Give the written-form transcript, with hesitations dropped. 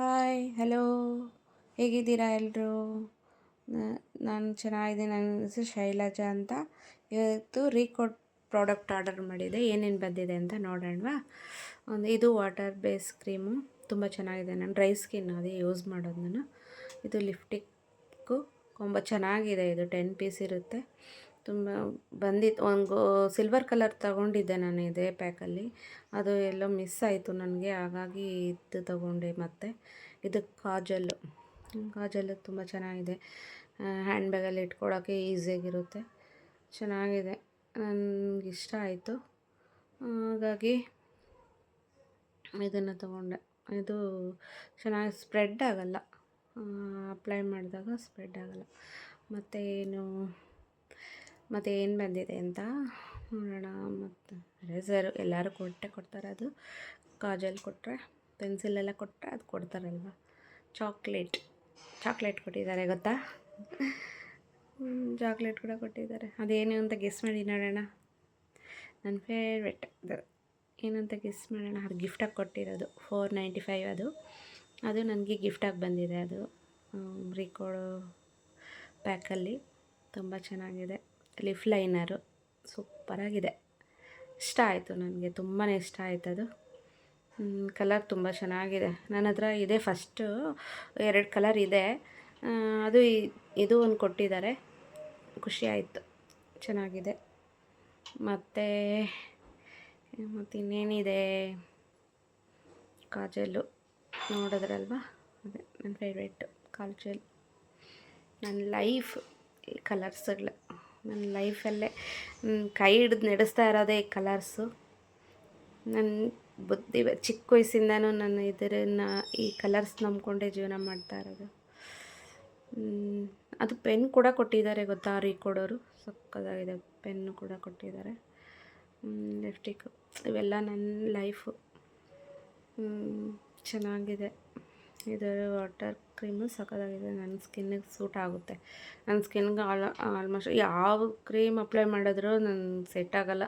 Hi hello, ಹೇಗಿದ್ದೀರಾ ಎಲ್ಲರೂ? ನಾನು ಚೆನ್ನಾಗಿದ್ದೀನಿ. ನನ್ನ ಹೆಸರು ಶೈಲಜಾ ಅಂತ. ಇವತ್ತು ರೀಕೋಡ್ ಪ್ರಾಡಕ್ಟ್ ಆರ್ಡರ್ ಮಾಡಿದೆ. ಏನೇನು ಬಂದಿದೆ ಅಂತ ನೋಡೋಣವಾ? ಇದು ವಾಟರ್ ಬೇಸ್ ಕ್ರೀಮು, ತುಂಬ ಚೆನ್ನಾಗಿದೆ. ನಾನು ಡ್ರೈ ಸ್ಕಿನ್, ಅದೇ ಯೂಸ್ ಮಾಡೋದು ನಾನು. ಇದು ಲಿಫ್ಟಿಕ್ಕು ತುಂಬ ಚೆನ್ನಾಗಿದೆ. ಇದು 10 ಪೀಸ್ ಇರುತ್ತೆ. ತುಂಬ ಬಂದಿತ್ತು. ಒಂದು ಸಿಲ್ವರ್ ಕಲರ್ ತಗೊಂಡಿದ್ದೆ ನಾನು ಇದೇ ಪ್ಯಾಕಲ್ಲಿ. ಅದು ಎಲ್ಲೋ ಮಿಸ್ ಆಯಿತು ನನಗೆ, ಹಾಗಾಗಿ ಇದು ತಗೊಂಡೆ. ಮತ್ತು ಇದು ಕಾಜಲ್ಲು ತುಂಬ ಚೆನ್ನಾಗಿದೆ. ಹ್ಯಾಂಡ್ ಬ್ಯಾಗಲ್ಲಿ ಇಟ್ಕೊಳ್ಳೋಕ್ಕೆ ಈಸಿಯಾಗಿರುತ್ತೆ, ಚೆನ್ನಾಗಿದೆ. ನನಗೆ ಇಷ್ಟ ಆಯಿತು, ಹಾಗಾಗಿ ಇದನ್ನು ತಗೊಂಡೆ. ಇದು ಚೆನ್ನಾಗಿ ಸ್ಪ್ರೆಡ್ ಆಗೋಲ್ಲ, ಅಪ್ಲೈ ಮಾಡಿದಾಗ ಸ್ಪ್ರೆಡ್ ಆಗೋಲ್ಲ. ಮತ್ತು ಏನು ಬಂದಿದೆ ಅಂತ ನೋಡೋಣ. ಮತ್ತು ರೇಸರು ಎಲ್ಲರೂ ಕೊಡ್ತಾರೆ. ಅದು ಕಾಜಲ್ ಕೊಟ್ಟರೆ, ಪೆನ್ಸಿಲೆಲ್ಲ ಕೊಟ್ಟರೆ ಅದು ಕೊಡ್ತಾರಲ್ವ. ಚಾಕ್ಲೇಟ್ ಕೊಟ್ಟಿದ್ದಾರೆ, ಗೊತ್ತಾ? ಚಾಕ್ಲೇಟ್ ಕೂಡ ಕೊಟ್ಟಿದ್ದಾರೆ. ಅದೇನು ಅಂತ ಗೆಸ್ ಮಾಡಿ ನೋಡೋಣ. ನನ್ನ ಫೇವ್ರೆಟ್ ಅದು ಏನು ಅಂತ ಗೆಸ್ ಮಾಡೋಣ. ಅದು ಗಿಫ್ಟಾಗಿ ಕೊಟ್ಟಿರೋದು, 495 ಅದು ನನಗೆ ಗಿಫ್ಟಾಗಿ ಬಂದಿದೆ. ಅದು ರೀಕೋಡು ಪ್ಯಾಕಲ್ಲಿ ತುಂಬ ಚೆನ್ನಾಗಿದೆ. ಲಿಫ್ ಲೈನರು ಸೂಪರಾಗಿದೆ. ಇಷ್ಟ ಆಯಿತು, ನನಗೆ ತುಂಬಾ ಇಷ್ಟ ಆಯಿತು. ಅದು ಕಲರ್ ತುಂಬ ಚೆನ್ನಾಗಿದೆ. ನನ್ನ ಹತ್ರ ಇದೆ, ಫಸ್ಟು 2 ಕಲರ್ ಇದೆ. ಅದು ಇದು ಒಂದು ಕೊಟ್ಟಿದ್ದಾರೆ, ಖುಷಿ ಆಯಿತು, ಚೆನ್ನಾಗಿದೆ. ಮತ್ತು ಇನ್ನೇನಿದೆ, ಕಾಜಲ್ಲು ನೋಡಿದ್ರಲ್ವ, ಅದೇ ನನ್ನ ಫೇವ್ರೇಟು ಕಾಜಲ್. ನನ್ನ ಲೈಫ್ ಈ ಕಲರ್ಸ್ಗಳು, ನನ್ನ ಲೈಫಲ್ಲೇ ಕೈ ಹಿಡಿದು ನಡೆಸ್ತಾ ಇರೋದೇ ಈ ಕಲರ್ಸು. ನನ್ನ ಚಿಕ್ಕ ವಯಸ್ಸಿಂದನೂ ನಾನು ಈ ಕಲರ್ಸ್ ನಂಬ್ಕೊಂಡೇ ಜೀವನ ಮಾಡ್ತಾ ಇರೋದು. ಅದು ಪೆನ್ ಕೂಡ ಕೊಟ್ಟಿದ್ದಾರೆ, ಗೊತ್ತಾ? ರೀಕೋಡೋರು ಸಕ್ಕತ್ತಾಗಿದೆ. ಪೆನ್ನು ಕೂಡ ಕೊಟ್ಟಿದ್ದಾರೆ, ಲಿಪ್ಸ್ಟಿಕ್ಕು. ಇವೆಲ್ಲ ನನ್ನ ಲೈಫು. ಚೆನ್ನಾಗಿದೆ. ಇದರ ವಾಟರ್ ಕ್ರೀಮು ಸಕ್ಕತ್ತಾಗಿದೆ. ನನ್ನ ಸ್ಕಿನ್ನಿಗೆ ಸೂಟ್ ಆಗುತ್ತೆ. ನನ್ನ ಸ್ಕಿನ್ಗೆ ಆಲ್ಮೋಸ್ಟ್ ಯಾವ ಕ್ರೀಮ್ ಅಪ್ಲೈ ಮಾಡಿದ್ರೂ ನನ್ನ ಸೆಟ್ ಆಗೋಲ್ಲ.